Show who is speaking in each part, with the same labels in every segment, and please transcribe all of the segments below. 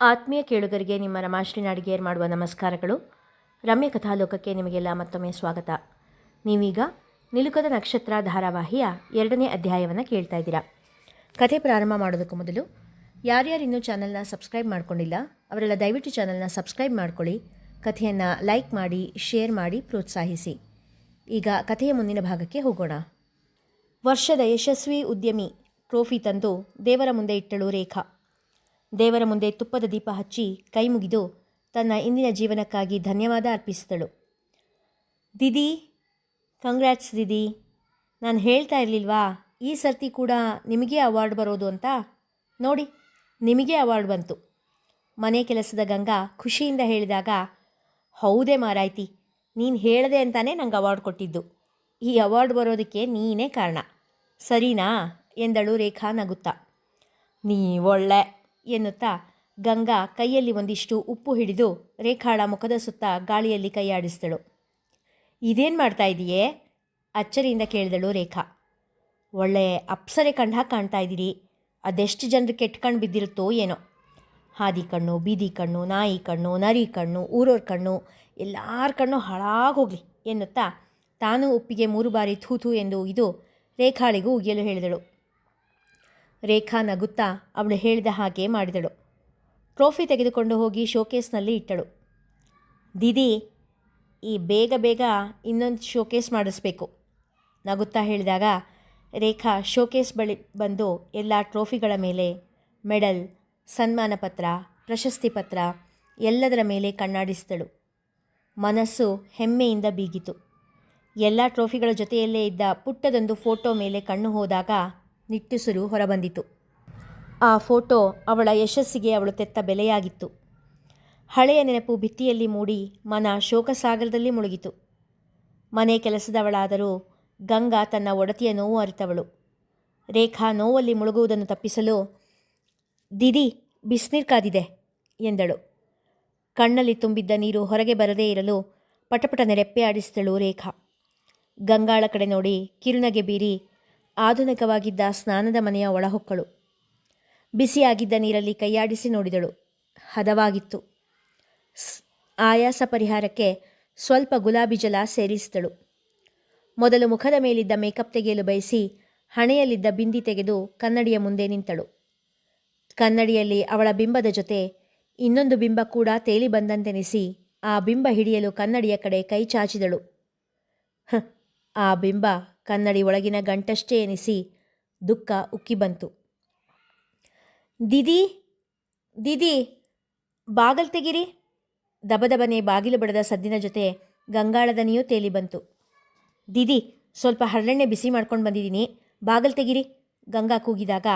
Speaker 1: ಆತ್ಮೀಯ ಕೇಳುಗರಿಗೆ ನಿಮ್ಮ ರಮಾಶ್ರೀ ನಾಡಿಗೇರ್ ಮಾಡುವ ನಮಸ್ಕಾರಗಳು. ರಮ್ಯ ಕಥಾಲೋಕಕ್ಕೆ ನಿಮಗೆಲ್ಲ ಮತ್ತೊಮ್ಮೆ ಸ್ವಾಗತ. ನೀವೀಗ ನಿಲುಕದ ನಕ್ಷತ್ರ ಧಾರಾವಾಹಿಯ 2ನೇ ಅಧ್ಯಾಯವನ್ನು ಕೇಳ್ತಾ ಇದ್ದೀರಾ. ಕಥೆ ಪ್ರಾರಂಭ ಮಾಡೋದಕ್ಕೂ ಮೊದಲು ಯಾರ್ಯಾರಿನ್ನೂ ಚಾನಲ್ನ ಸಬ್ಸ್ಕ್ರೈಬ್ ಮಾಡ್ಕೊಂಡಿಲ್ಲ ಅವರೆಲ್ಲ ದಯವಿಟ್ಟು ಚಾನಲ್ನ ಸಬ್ಸ್ಕ್ರೈಬ್ ಮಾಡ್ಕೊಳ್ಳಿ, ಕಥೆಯನ್ನು ಲೈಕ್ ಮಾಡಿ, ಶೇರ್ ಮಾಡಿ, ಪ್ರೋತ್ಸಾಹಿಸಿ. ಈಗ ಕಥೆಯ ಮುಂದಿನ ಭಾಗಕ್ಕೆ ಹೋಗೋಣ. ವರ್ಷದ ಯಶಸ್ವಿ ಉದ್ಯಮಿ ಟ್ರೋಫಿ ತಂದು ದೇವರ ಮುಂದೆ ಇಟ್ಟಳು ರೇಖಾ. ದೇವರ ಮುಂದೆ ತುಪ್ಪದ ದೀಪ ಹಚ್ಚಿ ಕೈ ಮುಗಿದು ತನ್ನ ಇಂದಿನ ಜೀವನಕ್ಕಾಗಿ ಧನ್ಯವಾದ ಅರ್ಪಿಸಿದಳು. ದೀದಿ, ಕಂಗ್ರ್ಯಾಟ್ಸ್ ದೀದಿ. ನಾನು ಹೇಳ್ತಾ ಇರಲಿಲ್ವಾ ಈ ಸರ್ತಿ ಕೂಡ ನಿಮಗೇ ಅವಾರ್ಡ್ ಬರೋದು ಅಂತ? ನೋಡಿ, ನಿಮಗೇ ಅವಾರ್ಡ್ ಬಂತು. ಮನೆ ಕೆಲಸದ ಗಂಗಾ ಖುಷಿಯಿಂದ ಹೇಳಿದಾಗ, ಹೌದೇ ಮಾರಾಯ್ತಿ, ನೀನು ಹೇಳಿದೆ ಅಂತಾನೆ ನಂಗೆ ಅವಾರ್ಡ್ ಕೊಟ್ಟಿದ್ದು. ಈ ಅವಾರ್ಡ್ ಬರೋದಕ್ಕೆ ನೀನೇ ಕಾರಣ, ಸರಿನಾ ಎಂದಳು ರೇಖಾ ನಗುತ್ತಾ. ನೀವೊಳ್ಳೆ ಎನ್ನುತ್ತಾ ಗಂಗಾ ಕೈಯಲ್ಲಿ ಒಂದಿಷ್ಟು ಉಪ್ಪು ಹಿಡಿದು ರೇಖಾಳ ಮುಖದ ಸುತ್ತ ಗಾಳಿಯಲ್ಲಿ ಕೈಯಾಡಿಸಿದಳು. ಇದೇನು ಮಾಡ್ತಾ ಇದೆಯೇ? ಅಚ್ಚರಿಯಿಂದ ಕೇಳಿದಳು ರೇಖಾ. ಒಳ್ಳೆ ಅಪ್ಸರೆ ಕಂಡು ಕಾಣ್ತಾ ಇದ್ದೀರಿ. ಅದೆಷ್ಟು ಜನರು ಕೆಟ್ಟ ಕಣ್ಣು ಬಿದ್ದಿರುತ್ತೋ ಏನೋ. ಹಾದಿ ಕಣ್ಣು, ಬೀದಿ ಕಣ್ಣು, ನಾಯಿ ಕಣ್ಣು, ನರಿ ಕಣ್ಣು, ಊರವ್ರ ಕಣ್ಣು, ಎಲ್ಲರ ಕಣ್ಣು ಹಾಳಾಗೋಗ್ಲಿ ಎನ್ನುತ್ತಾ ತಾನು ಉಪ್ಪಿಗೆ 3 ಬಾರಿ ಥೂಥು ಎಂದು ಇದು ರೇಖಾಳಿಗೂ ಉಗಿಯಲು ಹೇಳಿದಳು. ರೇಖಾ ನಗುತ್ತಾ ಅವಳು ಹೇಳಿದ ಹಾಗೆ ಮಾಡಿದಳು. ಟ್ರೋಫಿ ತೆಗೆದುಕೊಂಡು ಹೋಗಿ ಶೋಕೇಸ್ನಲ್ಲಿ ಇಟ್ಟಳು. ದೀದಿ, ಈ ಬೇಗ ಇನ್ನೊಂದು ಶೋಕೇಸ್ ಮಾಡಿಸ್ಬೇಕು ನಗುತ್ತಾ ಹೇಳಿದಾಗ ರೇಖಾ ಶೋಕೇಸ್ ಬಳಿ ಬಂದು ಎಲ್ಲ ಟ್ರೋಫಿಗಳ ಮೇಲೆ ಮೆಡಲ್, ಸನ್ಮಾನ ಪತ್ರ, ಪ್ರಶಸ್ತಿ ಪತ್ರ ಎಲ್ಲದರ ಮೇಲೆ ಕಣ್ಣಾಡಿಸಿದಳು. ಮನಸ್ಸು ಹೆಮ್ಮೆಯಿಂದ ಬೀಗಿತು. ಎಲ್ಲ ಟ್ರೋಫಿಗಳ ಜೊತೆಯಲ್ಲೇ ಇದ್ದ ಪುಟ್ಟದೊಂದು ಫೋಟೋ ಮೇಲೆ ಕಣ್ಣು ಹೋದಾಗ ನಿಟ್ಟುಸಿರು ಹೊರಬಂದಿತು. ಆ ಫೋಟೋ ಅವಳ ಯಶಸ್ಸಿಗೆ ಅವಳು ತೆತ್ತ ಬೆಲೆಯಾಗಿತ್ತು. ಹಳೆಯ ನೆನಪು ಭಿತ್ತಿಯಲ್ಲಿ ಮೂಡಿ ಮನ ಶೋಕಸಾಗರದಲ್ಲಿ ಮುಳುಗಿತು. ಮನೆ ಕೆಲಸದವಳಾದರೂ ಗಂಗಾ ತನ್ನ ಒಡತಿಯ ನೋವು ಅರಿತವಳು. ರೇಖಾ ನೋವಲ್ಲಿ ಮುಳುಗುವುದನ್ನು ತಪ್ಪಿಸಲು, ದೀದಿ, ಬಿಸಿನೀರು ಕಾದಿದೆ ಎಂದಳು. ಕಣ್ಣಲ್ಲಿ ತುಂಬಿದ್ದ ನೀರು ಹೊರಗೆ ಬರದೇ ಇರಲು ಪಟಪಟ ನೆರೆಪ್ಪೆ ಆಡಿಸಿದಳು ರೇಖಾ. ಗಂಗಾಳ ಕಡೆ ನೋಡಿ ಕಿರುನಗೆ ಬೀರಿ ಆಧುನಿಕವಾಗಿದ್ದ ಸ್ನಾನದ ಮನೆಯ ಒಳಹೊಕ್ಕಳು. ಬಿಸಿಯಾಗಿದ್ದ ನೀರಲ್ಲಿ ಕೈಯಾಡಿಸಿ ನೋಡಿದಳು. ಹದವಾಗಿತ್ತು. ಆಯಾಸ ಪರಿಹಾರಕ್ಕೆ ಸ್ವಲ್ಪ ಗುಲಾಬಿ ಜಲ ಸೇರಿಸಿದಳು. ಮೊದಲು ಮುಖದ ಮೇಲಿದ್ದ ಮೇಕಪ್ ತೆಗೆಯಲು ಬಯಸಿ ಹಣೆಯಲ್ಲಿದ್ದ ಬಿಂದಿ ತೆಗೆದು ಕನ್ನಡಿಯ ಮುಂದೆ ನಿಂತಳು. ಕನ್ನಡಿಯಲ್ಲಿ ಅವಳ ಬಿಂಬದ ಜೊತೆ ಇನ್ನೊಂದು ಬಿಂಬ ಕೂಡ ತೇಲಿ ಬಂದಂತೆನಿಸಿ ಆ ಬಿಂಬ ಹಿಡಿಯಲು ಕನ್ನಡಿಯ ಕಡೆ ಕೈ ಚಾಚಿದಳು. ಆ ಬಿಂಬ ಕನ್ನಡಿ ಒಳಗಿನ ಗಂಟಷ್ಟೇ ಎನಿಸಿ ದುಃಖ ಉಕ್ಕಿ ಬಂತು. ದೀದಿ, ದೀದಿ, ಬಾಗಲ್ ತೆಗಿರಿ. ದಬದಬನೆ ಬಾಗಿಲು ಬಡದ ಸದ್ದಿನ ಜೊತೆ ಗಂಗಾಳ ದನಿಯೂ ತೇಲಿ ಬಂತು. ದೀದಿ, ಸ್ವಲ್ಪ ಹರಳೆಣ್ಣೆ ಬಿಸಿ ಮಾಡ್ಕೊಂಡು ಬಂದಿದ್ದೀನಿ, ಬಾಗಲ್ ತೆಗಿರಿ. ಗಂಗಾ ಕೂಗಿದಾಗ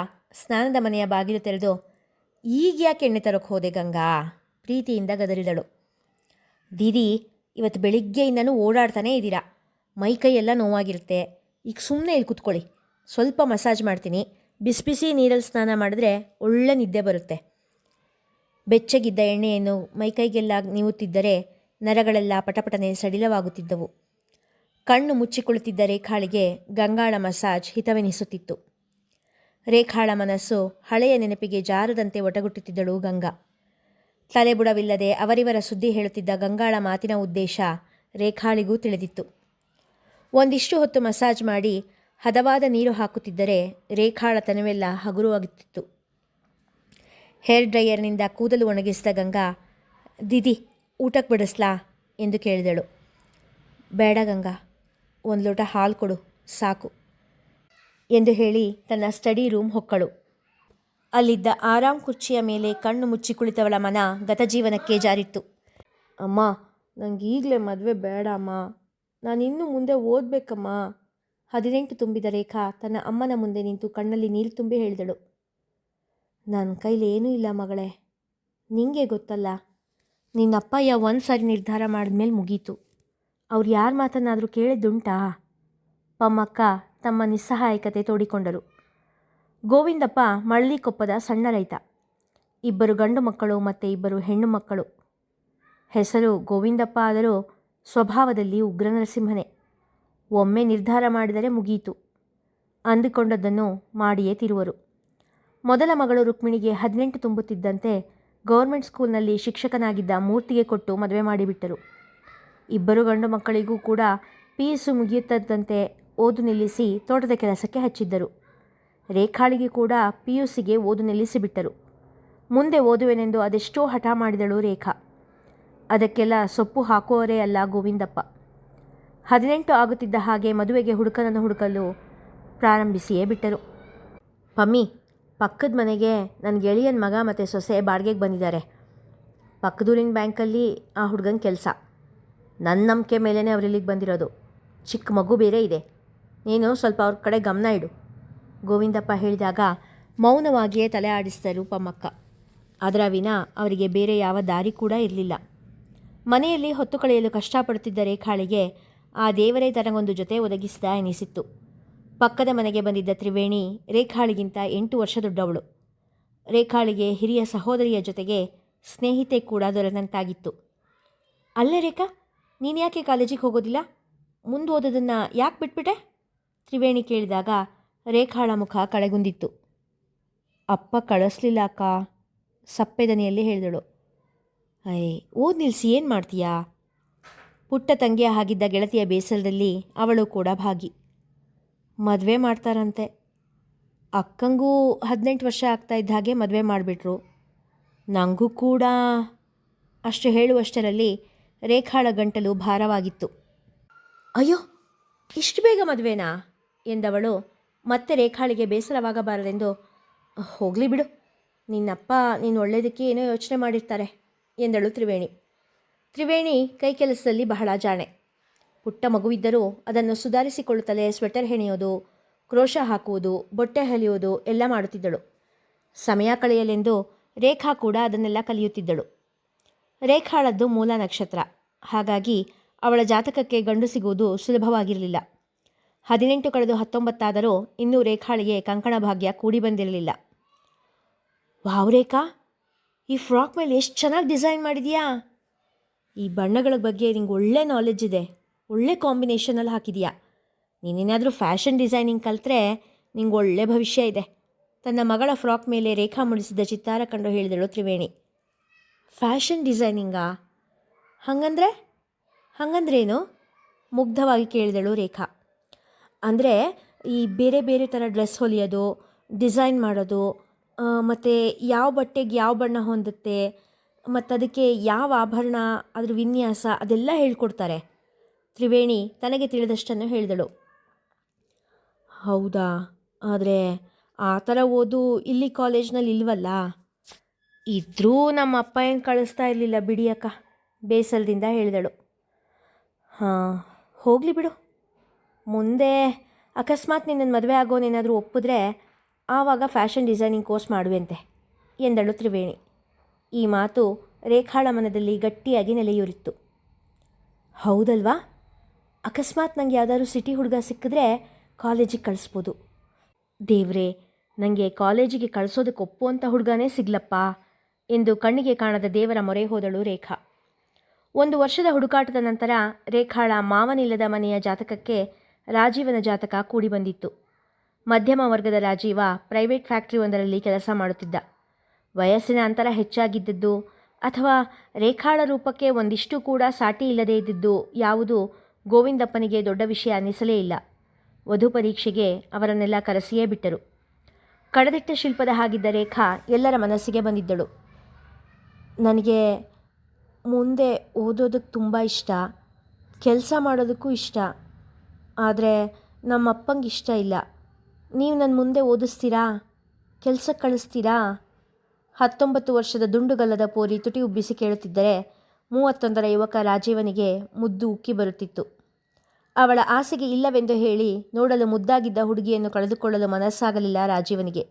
Speaker 1: ಸ್ನಾನದ ಮನೆಯ ಬಾಗಿಲು ತೆರೆದು, ಈಗ ಯಾಕೆ ಎಣ್ಣೆ ತರೋಕ್ಕೆ ಹೋದೆ ಗಂಗಾ? ಪ್ರೀತಿಯಿಂದ ಗದರಿದಳು. ದೀದಿ, ಇವತ್ತು ಬೆಳಿಗ್ಗೆಯಿಂದನೂ ಓಡಾಡ್ತಾನೇ ಇದ್ದೀರಾ, ಮೈಕೈ ಎಲ್ಲ ನೋವಾಗಿರುತ್ತೆ. ಈಗ ಸುಮ್ಮನೆ ಇಲ್ಲಿ ಕೂತ್ಕೊಳ್ಳಿ, ಸ್ವಲ್ಪ ಮಸಾಜ್ ಮಾಡ್ತೀನಿ. ಬಿಸಿ ಬಿಸಿ ನೀರಲ್ಲಿ ಸ್ನಾನ ಮಾಡಿದ್ರೆ ಒಳ್ಳೆ ನಿದ್ದೆ ಬರುತ್ತೆ. ಬೆಚ್ಚಗಿದ್ದ ಎಣ್ಣೆಯನ್ನು ಮೈಕೈಗೆಲ್ಲ ನೀವುತ್ತಿದ್ದರೆ ನರಗಳೆಲ್ಲ ಪಟಪಟನೆ ಸಡಿಲವಾಗುತ್ತಿದ್ದವು. ಕಣ್ಣು ಮುಚ್ಚಿಕೊಳ್ಳುತ್ತಿದ್ದ ರೇಖಾಳಿಗೆ ಗಂಗಾಳ ಮಸಾಜ್ ಹಿತವೆನಿಸುತ್ತಿತ್ತು. ರೇಖಾಳ ಮನಸ್ಸು ಹಳೆಯ ನೆನಪಿಗೆ ಜಾರದಂತೆ ಒಟಗುಟ್ಟುತ್ತಿದ್ದಳು ಗಂಗಾ. ತಲೆಬುಡವಿಲ್ಲದೆ ಅವರಿವರ ಸುದ್ದಿ ಹೇಳುತ್ತಿದ್ದ ಗಂಗಾಳ ಮಾತಿನ ಉದ್ದೇಶ ರೇಖಾಳಿಗೂ ತಿಳಿದಿತ್ತು. ಒಂದಿಷ್ಟು ಹೊತ್ತು ಮಸಾಜ್ ಮಾಡಿ ಹದವಾದ ನೀರು ಹಾಕುತ್ತಿದ್ದರೆ ರೇಖಾಳ ತನವೆಲ್ಲ ಹಗುರವಾಗುತ್ತಿತ್ತು. ಹೇರ್ ಡ್ರೈಯರ್ನಿಂದ ಕೂದಲು ಒಣಗಿಸಿದ ಗಂಗಾ, ದೀದಿ, ಊಟಕ್ಕೆ ಬಿಡಿಸ್ಲಾ ಎಂದು ಕೇಳಿದಳು. ಬೇಡ ಗಂಗಾ, 1 ಲೋಟ ಹಾಲು ಕೊಡು ಸಾಕು ಎಂದು ಹೇಳಿ ತನ್ನ ಸ್ಟಡಿ ರೂಮ್ ಹೊಕ್ಕಳು. ಅಲ್ಲಿದ್ದ ಆರಾಮ್ ಕುರ್ಚಿಯ ಮೇಲೆ ಕಣ್ಣು ಮುಚ್ಚಿ ಕುಳಿತವಳ ಮನ ಗತಜೀವನಕ್ಕೆ ಜಾರಿತ್ತು. ಅಮ್ಮ, ನಂಗೆ ಈಗಲೇ ಮದುವೆ ಬೇಡ ಅಮ್ಮ, ನಾನಿನ್ನೂ ಮುಂದೆ ಓದಬೇಕಮ್ಮ. 18 ತುಂಬಿದ ರೇಖಾ ತನ್ನ ಅಮ್ಮನ ಮುಂದೆ ನಿಂತು ಕಣ್ಣಲ್ಲಿ ನೀರು ತುಂಬಿ ಹೇಳಿದಳು. ನನ್ನ ಕೈಲಿ ಏನೂ ಇಲ್ಲ ಮಗಳೇ, ನಿಂಗೆ ಗೊತ್ತಲ್ಲ, ನಿನ್ನಪ್ಪಯ್ಯ ಒಂದು ಸಾರಿ ನಿರ್ಧಾರ ಮಾಡಿದ್ಮೇಲೆ ಮುಗೀತು. ಅವ್ರು ಯಾರ ಮಾತನ್ನಾದರೂ ಕೇಳಿದ್ದುಂಟಾ? ಪಮ್ಮಕ್ಕ ತಮ್ಮ ನಿಸ್ಸಹಾಯಕತೆ ತೋಡಿಕೊಂಡರು. ಗೋವಿಂದಪ್ಪ ಮಳಲಿಕೊಪ್ಪದ ಸಣ್ಣ ರೈತ. 2 ಗಂಡು ಮಕ್ಕಳು ಮತ್ತು 2 ಹೆಣ್ಣು ಮಕ್ಕಳು. ಹೆಸರು ಗೋವಿಂದಪ್ಪ ಆದರೂ ಸ್ವಭಾವದಲ್ಲಿ ಉಗ್ರ ನರಸಿಂಹನೇ. ಒಮ್ಮೆ ನಿರ್ಧಾರ ಮಾಡಿದರೆ ಮುಗಿಯಿತು, ಅಂದುಕೊಂಡದ್ದನ್ನು ಮಾಡಿಯೇ ತಿರುವರು. ಮೊದಲ ಮಗಳು ರುಕ್ಮಿಣಿಗೆ 18 ತುಂಬುತ್ತಿದ್ದಂತೆ ಗೌರ್ಮೆಂಟ್ ಸ್ಕೂಲ್ನಲ್ಲಿ ಶಿಕ್ಷಕನಾಗಿದ್ದ ಮೂರ್ತಿಗೆ ಕೊಟ್ಟು ಮದುವೆ ಮಾಡಿಬಿಟ್ಟರು. ಇಬ್ಬರು ಗಂಡು ಮಕ್ಕಳಿಗೂ ಕೂಡ PUC ಮುಗಿಯುತ್ತದಂತೆ ಓದು ನಿಲ್ಲಿಸಿ ತೋಟದ ಕೆಲಸಕ್ಕೆ ಹಚ್ಚಿದ್ದರು. ರೇಖಾಳಿಗೆ ಕೂಡ PUCಗೆ ಓದು ನಿಲ್ಲಿಸಿಬಿಟ್ಟರು. ಮುಂದೆ ಓದುವೆನೆಂದು ಅದೆಷ್ಟೋ ಹಠ ಮಾಡಿದಳು ರೇಖಾ. ಅದಕ್ಕೆಲ್ಲ ಸೊಪ್ಪು ಹಾಕುವವರೇ ಅಲ್ಲ ಗೋವಿಂದಪ್ಪ. 18 ಆಗುತ್ತಿದ್ದ ಹಾಗೆ ಮದುವೆಗೆ ಹುಡುಕನನ್ನು ಹುಡುಕಲು ಪ್ರಾರಂಭಿಸಿಯೇ ಬಿಟ್ಟರು. ಪಮ್ಮಿ, ಪಕ್ಕದ ಮನೆಗೆ ನನ್ನ ಗೆಳೆಯನ ಮಗ ಮತ್ತು ಸೊಸೆ ಬಾಡಿಗೆಗೆ ಬಂದಿದ್ದಾರೆ. ಪಕ್ಕದೂರಿನ ಬ್ಯಾಂಕಲ್ಲಿ ಆ ಹುಡುಗನ ಕೆಲಸ. ನನ್ನ ನಂಬಿಕೆ ಮೇಲೇ ಅವರಿಲ್ಲಿಗೆ ಬಂದಿರೋದು. ಚಿಕ್ಕ ಮಗು ಬೇರೆ ಇದೆ. ನೀನು ಸ್ವಲ್ಪ ಅವ್ರ ಕಡೆ ಗಮನ ಇಡು. ಗೋವಿಂದಪ್ಪ ಹೇಳಿದಾಗ ಮೌನವಾಗಿಯೇ ತಲೆ ಆಡಿಸಿದರು ಪಮ್ಮಕ್ಕ. ಅದರ ವಿನಾ ಅವರಿಗೆ ಬೇರೆ ಯಾವ ದಾರಿ ಕೂಡ ಇರಲಿಲ್ಲ. ಮನೆಯಲ್ಲಿ ಹೊತ್ತು ಕಳೆಯಲು ಕಷ್ಟಪಡುತ್ತಿದ್ದ ರೇಖಾಳಿಗೆ ಆ ದೇವರೇ ತನಗೊಂದು ಜೊತೆ ಒದಗಿಸಿದ ಎನಿಸಿತ್ತು. ಪಕ್ಕದ ಮನೆಗೆ ಬಂದಿದ್ದ ತ್ರಿವೇಣಿ ರೇಖಾಳಿಗಿಂತ 8 ವರ್ಷ ದೊಡ್ಡವಳು. ರೇಖಾಳಿಗೆ ಹಿರಿಯ ಸಹೋದರಿಯ ಜೊತೆಗೆ ಸ್ನೇಹಿತೆ ಕೂಡ ದೊರೆತಂತಾಗಿತ್ತು. ಅಲ್ಲೇ ರೇಖಾ, ನೀನು ಯಾಕೆ ಕಾಲೇಜಿಗೆ ಹೋಗೋದಿಲ್ಲ? ಮುಂದೆ ಓದೋದನ್ನು ಯಾಕೆ ಬಿಟ್ಬಿಟ್ಟೆ? ತ್ರಿವೇಣಿ ಕೇಳಿದಾಗ ರೇಖಾಳ ಮುಖ ಕಳೆಗುಂದಿತ್ತು. ಅಪ್ಪ ಕಳಿಸ್ಲಿಲ್ಲ ಅಕ್ಕ, ಸಪ್ಪೆದನಿಯಲ್ಲಿ ಹೇಳಿದಳು. ಓದ್ ನಿಲ್ಲಿಸಿ ಏನು ಮಾಡ್ತೀಯಾ? ಪುಟ್ಟ ತಂಗಿಯ ಹಾಗಿದ್ದ ಗೆಳತಿಯ ಬೇಸರದಲ್ಲಿ ಅವಳು ಕೂಡ ಭಾಗಿ. ಮದುವೆ ಮಾಡ್ತಾರಂತೆ. ಅಕ್ಕಂಗೂ 18 ವರ್ಷ ಆಗ್ತಾ ಇದ್ದ ಹಾಗೆ ಮದುವೆ ಮಾಡಿಬಿಟ್ರು. ನನಗೂ ಕೂಡ. ಅಷ್ಟು ಹೇಳುವಷ್ಟರಲ್ಲಿ ರೇಖಾಳ ಗಂಟಲು ಭಾರವಾಗಿತ್ತು. ಅಯ್ಯೋ, ಇಷ್ಟು ಬೇಗ ಮದುವೆನಾ ಎಂದವಳು ಮತ್ತೆ ರೇಖಾಳಿಗೆ ಬೇಸರವಾಗಬಾರದೆಂದು, ಹೋಗಲಿ ಬಿಡು, ನಿನ್ನಪ್ಪ ನೀನು ಒಳ್ಳೆಯದಕ್ಕೆ ಏನೋ ಯೋಚನೆ ಮಾಡಿರ್ತಾರೆ ಎಂದಳು ತ್ರಿವೇಣಿ. ತ್ರಿವೇಣಿ ಕೈ ಕೆಲಸದಲ್ಲಿ ಬಹಳ ಜಾಣೆ. ಪುಟ್ಟ ಮಗುವಿದ್ದರೂ ಅದನ್ನು ಸುಧಾರಿಸಿಕೊಳ್ಳುತ್ತಲೇ ಸ್ವೆಟರ್ ಹೆಣೆಯೋದು, ಕ್ರೋಶ ಹಾಕುವುದು, ಬೊಟ್ಟೆ ಹೊಲಿಯೋದು ಎಲ್ಲ ಮಾಡುತ್ತಿದ್ದಳು. ಸಮಯ ಕಳೆಯಲೆಂದು ರೇಖಾ ಕೂಡ ಅದನ್ನೆಲ್ಲ ಕಲಿಯುತ್ತಿದ್ದಳು. ರೇಖಾಳದ್ದು ಮೂಲ ನಕ್ಷತ್ರ. ಹಾಗಾಗಿ ಅವಳ ಜಾತಕಕ್ಕೆ ಗಂಡು ಸಿಗುವುದು ಸುಲಭವಾಗಿರಲಿಲ್ಲ. 18 ಕಳೆದು 19 ಆದರೂ ಇನ್ನೂ ರೇಖಾಳಿಗೆ ಕಂಕಣ ಭಾಗ್ಯ ಕೂಡಿ ಬಂದಿರಲಿಲ್ಲ. ವಾವ್ ರೇಖಾ, ಈ ಫ್ರಾಕ್ ಮೇಲೆ ಎಷ್ಟು ಚೆನ್ನಾಗಿ ಡಿಸೈನ್ ಮಾಡಿದೀಯಾ. ಈ ಬಣ್ಣಗಳ ಬಗ್ಗೆ ನಿಂಗೆ ಒಳ್ಳೆ ನಾಲೆಡ್ಜ್ ಇದೆ. ಒಳ್ಳೆ ಕಾಂಬಿನೇಷನಲ್ಲಿ ಹಾಕಿದೀಯಾ. ನೀನೇನಾದರೂ ಫ್ಯಾಷನ್ ಡಿಸೈನಿಂಗ್ ಕಲಿತ್ರೆ ನಿಂಗೆ ಒಳ್ಳೆ ಭವಿಷ್ಯ ಇದೆ. ತನ್ನ ಮಗಳ ಫ್ರಾಕ್ ಮೇಲೆ ರೇಖಾ ಮುಡಿಸಿದ ಚಿತ್ತಾರ ಕಂಡು ಹೇಳಿದಳು ತ್ರಿವೇಣಿ. ಫ್ಯಾಷನ್ ಡಿಸೈನಿಂಗಾ? ಹಾಗಂದ್ರೇನು? ಮುಗ್ಧವಾಗಿ ಕೇಳಿದಳು ರೇಖಾ. ಅಂದರೆ ಈ ಬೇರೆ ಬೇರೆ ಥರ ಡ್ರೆಸ್ ಹೊಲಿಯೋದು, ಡಿಸೈನ್ ಮಾಡೋದು, ಮತ್ತು ಯಾವ ಬಟ್ಟೆಗೆ ಯಾವ ಬಣ್ಣ ಹೊಂದುತ್ತೆ, ಮತ್ತು ಅದಕ್ಕೆ ಯಾವ ಆಭರಣ, ಅದ್ರ ವಿನ್ಯಾಸ ಅದೆಲ್ಲ ಹೇಳ್ಕೊಡ್ತಾರೆ. ತ್ರಿವೇಣಿ ತನಗೆ ತಿಳಿದಷ್ಟನ್ನು ಹೇಳಿದಳು. ಹೌದಾ? ಆದರೆ ಆ ಥರ ಓದು ಇಲ್ಲಿ ಕಾಲೇಜ್ನಲ್ಲಿ ಇಲ್ವಲ್ಲ. ಇದ್ರೂ ನಮ್ಮ ಅಪ್ಪ ಏನು ಕಳಿಸ್ತಾ ಇರಲಿಲ್ಲ ಬಿಡಿ ಅಕ್ಕ, ಬೇಸರದಿಂದ ಹೇಳಿದಳು. ಹಾಂ, ಹೋಗಲಿ ಬಿಡು. ಮುಂದೆ ಅಕಸ್ಮಾತ್ ನಿನ್ನನ್ನು ಮದುವೆ ಆಗೋನೇನಾದರೂ ಒಪ್ಪಿದ್ರೆ ಆವಾಗ ಫ್ಯಾಷನ್ ಡಿಸೈನಿಂಗ್ ಕೋರ್ಸ್ ಮಾಡುವೆಂತೆ ಎಂದಳು ತ್ರಿವೇಣಿ. ಈ ಮಾತು ರೇಖಾಳ ಮನದಲ್ಲಿ ಗಟ್ಟಿಯಾಗಿ ನೆಲೆಯೂರಿತ್ತು. ಹೌದಲ್ವಾ? ಅಕಸ್ಮಾತ್ ನನಗೆ ಯಾವುದಾದ್ರೂ ಸಿಟಿ ಹುಡುಗ ಸಿಕ್ಕಿದ್ರೆ ಕಾಲೇಜಿಗೆ ಕಳಿಸ್ಬೋದು. ದೇವ್ರೇ, ನನಗೆ ಕಾಲೇಜಿಗೆ ಕಳಿಸೋದಕ್ಕೆ ಒಪ್ಪುವಂಥ ಹುಡುಗನೇ ಸಿಗ್ಲಪ್ಪ ಎಂದು ಕಣ್ಣಿಗೆ ಕಾಣದ ದೇವರ ಮೊರೆ ಹೋದಳು ರೇಖಾ. 1 ವರ್ಷದ ಹುಡುಕಾಟದ ನಂತರ ರೇಖಾಳ ಮಾವನಿಲ್ಲದ ಮನೆಯ ಜಾತಕಕ್ಕೆ ರಾಜೀವನ ಜಾತಕ ಕೂಡಿ ಬಂದಿತ್ತು. ಮಧ್ಯಮ ವರ್ಗದ ರಾಜೀವ ಪ್ರೈವೇಟ್ ಫ್ಯಾಕ್ಟ್ರಿ ಒಂದರಲ್ಲಿ ಕೆಲಸ ಮಾಡುತ್ತಿದ್ದ. ವಯಸ್ಸಿನ ಅಂತರ ಹೆಚ್ಚಾಗಿದ್ದದ್ದು ಅಥವಾ ರೇಖಾಳ ರೂಪಕ್ಕೆ ಒಂದಿಷ್ಟು ಕೂಡ ಸಾಟಿ ಇಲ್ಲದೇ ಇದ್ದಿದ್ದು ಯಾವುದು ಗೋವಿಂದಪ್ಪನಿಗೆ ದೊಡ್ಡ ವಿಷಯ ಅನ್ನಿಸಲೇ ಇಲ್ಲ. ವಧು ಪರೀಕ್ಷೆಗೆ ಅವರನ್ನೆಲ್ಲ ಕರೆಸಿಯೇ ಬಿಟ್ಟರು. ಕಡದಿಟ್ಟ ಶಿಲ್ಪದ ಹಾಗಿದ್ದ ರೇಖಾ ಎಲ್ಲರ ಮನಸ್ಸಿಗೆ ಬಂದಿದ್ದಳು. ನನಗೆ ಮುಂದೆ ಓದೋದಕ್ಕೆ ತುಂಬ ಇಷ್ಟ, ಕೆಲಸ ಮಾಡೋದಕ್ಕೂ ಇಷ್ಟ. ಆದರೆ ನಮ್ಮಪ್ಪಂಗೆ ಇಷ್ಟ ಇಲ್ಲ. ನೀವು ನನ್ನ ಮುಂದೆ ಓದಿಸ್ತೀರಾ? ಕೆಲಸಕ್ಕೆ ಕಳಿಸ್ತೀರಾ? 19 ವರ್ಷದ ದುಂಡುಗಲ್ಲದ ಪೋರಿ ತುಟಿ ಉಬ್ಬಿಸಿ ಕೇಳುತ್ತಿದ್ದರೆ 31ರ ಯುವಕ ರಾಜೀವನಿಗೆ ಮುದ್ದು ಉಕ್ಕಿ ಬರುತ್ತಿತ್ತು. ಅವಳ ಆಸೆಗೆ ಇಲ್ಲವೆಂದು ಹೇಳಿ ನೋಡಲು ಮುದ್ದಾಗಿದ್ದ ಹುಡುಗಿಯನ್ನು ಕಳೆದುಕೊಳ್ಳಲು ಮನಸ್ಸಾಗಲಿಲ್ಲ ರಾಜೀವನಿಗೆ.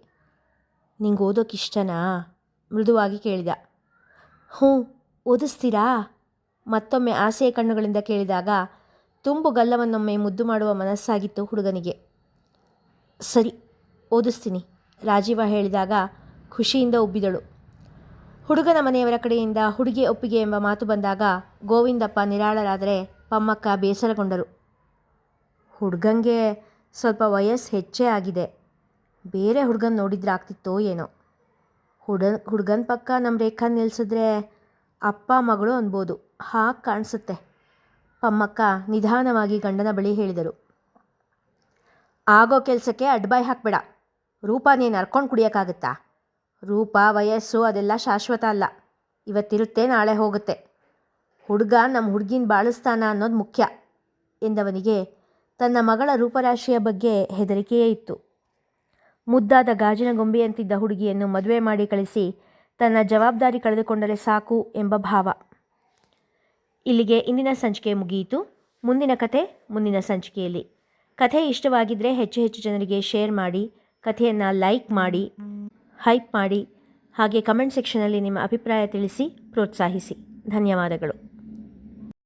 Speaker 1: ನಿಂಗೆ ಓದೋಕ್ಕಿಷ್ಟನಾ? ಮೃದುವಾಗಿ ಕೇಳಿದ. ಹ್ಞೂ, ಓದಿಸ್ತೀರಾ? ಮತ್ತೊಮ್ಮೆ ಆಸೆಯ ಕಣ್ಣುಗಳಿಂದ ಕೇಳಿದಾಗ ತುಂಬು ಗಲ್ಲವನ್ನೊಮ್ಮೆ ಮುದ್ದು ಮಾಡುವ ಮನಸ್ಸಾಗಿತ್ತು ಹುಡುಗನಿಗೆ. ಸರಿ, ಓದಿಸ್ತೀನಿ, ರಾಜೀವ ಹೇಳಿದಾಗ ಖುಷಿಯಿಂದ ಉಬ್ಬಿದಳು. ಹುಡುಗನ ಮನೆಯವರ ಕಡೆಯಿಂದ ಹುಡುಗಿ ಒಪ್ಪಿಗೆ ಎಂಬ ಮಾತು ಬಂದಾಗ ಗೋವಿಂದಪ್ಪ ನಿರಾಳರಾದರೆ ಪಮ್ಮಕ್ಕ ಬೇಸರಗೊಂಡರು. ಹುಡುಗಂಗೆ ಸ್ವಲ್ಪ ವಯಸ್ಸು ಹೆಚ್ಚೇ ಆಗಿದೆ. ಬೇರೆ ಹುಡುಗನ ನೋಡಿದ್ರಾಗ್ತಿತ್ತೋ ಏನೋ. ಹುಡುಗನ ಪಕ್ಕ ನಮ್ಮ ರೇಖಾ ನಿಲ್ಲಿಸಿದ್ರೆ ಅಪ್ಪ ಮಗಳು ಅನ್ಬೋದು. ಹಾಗೆ ಕಾಣಿಸುತ್ತೆ. ಪಮ್ಮಕ್ಕ ನಿಧಾನವಾಗಿ ಗಂಡನ ಬಳಿ ಹೇಳಿದರು. ಆಗೋ ಕೆಲಸಕ್ಕೆ ಅಡ್ಡಬಾಯಿ ಹಾಕಬೇಡ. ರೂಪ ನೀನು ಅರ್ಕೊಂಡು ಕುಡಿಯೋಕ್ಕಾಗತ್ತಾ? ರೂಪ ವಯಸ್ಸು ಅದೆಲ್ಲ ಶಾಶ್ವತ ಅಲ್ಲ. ಇವತ್ತಿರುತ್ತೆ, ನಾಳೆ ಹೋಗುತ್ತೆ. ಹುಡುಗ ನಮ್ಮ ಹುಡುಗಿನ ಬಾಳಿಸ್ತಾನ ಅನ್ನೋದು ಮುಖ್ಯ ಎಂದವನಿಗೆ ತನ್ನ ಮಗಳ ರೂಪರಾಶಿಯ ಬಗ್ಗೆ ಹೆದರಿಕೆಯೇ ಇತ್ತು. ಮುದ್ದಾದ ಗಾಜಿನ ಗೊಂಬೆಯಂತಿದ್ದ ಹುಡುಗಿಯನ್ನು ಮದುವೆ ಮಾಡಿ ಕಳಿಸಿ ತನ್ನ ಜವಾಬ್ದಾರಿ ಕಳೆದುಕೊಂಡರೆ ಸಾಕು ಎಂಬ ಭಾವ. ಇಲ್ಲಿಗೆ ಇಂದಿನ ಸಂಚಿಕೆ ಮುಗಿಯಿತು. ಮುಂದಿನ ಕಥೆ ಮುಂದಿನ ಸಂಚಿಕೆಯಲ್ಲಿ. ಕಥೆ ಇಷ್ಟವಾಗಿದ್ದರೆ ಹೆಚ್ಚು ಹೆಚ್ಚು ಜನರಿಗೆ ಶೇರ್ ಮಾಡಿ, ಕಥೆಯನ್ನು ಲೈಕ್ ಮಾಡಿ, ಹೈಪ್ ಮಾಡಿ, ಹಾಗೆ ಕಮೆಂಟ್ ಸೆಕ್ಷನಲ್ಲಿ ನಿಮ್ಮ ಅಭಿಪ್ರಾಯ ತಿಳಿಸಿ ಪ್ರೋತ್ಸಾಹಿಸಿ. ಧನ್ಯವಾದಗಳು.